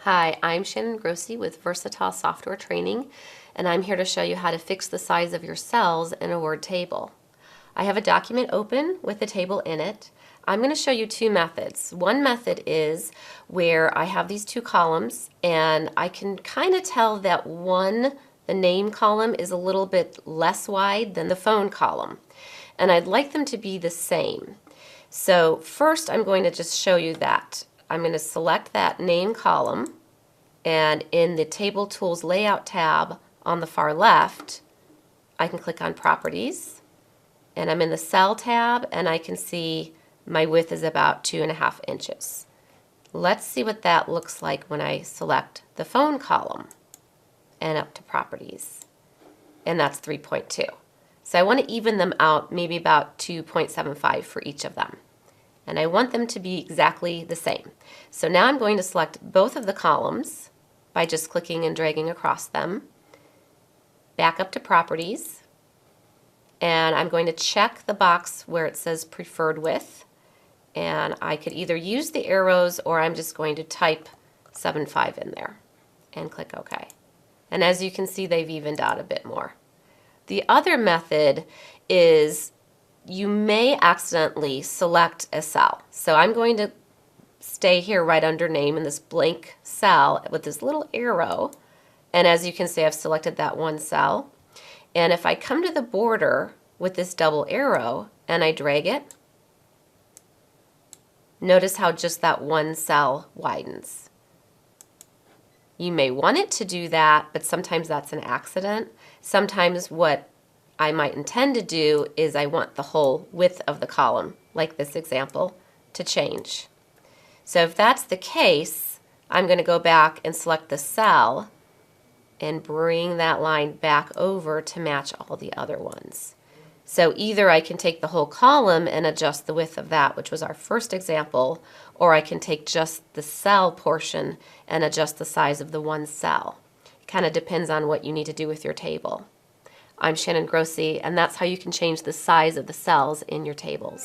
Hi, I'm Shannon Grossi with Versatile Software Training, and I'm here to show you how to fix the size of your cells in a Word table. I have a document open with a table in it. I'm going to show you two methods. One method is where I have these two columns, and I can kind of tell that the name column, is a little bit less wide than the phone column, and I'd like them to be the same. So first I'm going to just show you that. I'm going to select that name column, and in the Table Tools Layout tab on the far left, I can click on Properties, and I'm in the Cell tab, and I can see my width is about 2.5 inches. Let's see what that looks like when I select the phone column and up to Properties, and that's 3.2. So I want to even them out, maybe about 2.75 for each of them. And I want them to be exactly the same. So now I'm going to select both of the columns by just clicking and dragging across them, back up to Properties, and I'm going to check the box where it says Preferred Width, and I could either use the arrows or I'm just going to type 7.5 in there and click OK. And as you can see, they've evened out a bit more. The other method is you may accidentally select a cell. So I'm going to stay here right under name in this blank cell with this little arrow, and as you can see, I've selected that one cell. And if I come to the border with this double arrow and I drag it, notice how just that one cell widens. You may want it to do that, but sometimes that's an accident. Sometimes what I might intend to do is I want the whole width of the column, like this example, to change. So if that's the case, I'm going to go back and select the cell and bring that line back over to match all the other ones. So either I can take the whole column and adjust the width of that, which was our first example, or I can take just the cell portion and adjust the size of the one cell. It kind of depends on what you need to do with your table. I'm Shannon Grossi, and that's how you can change the size of the cells in your tables.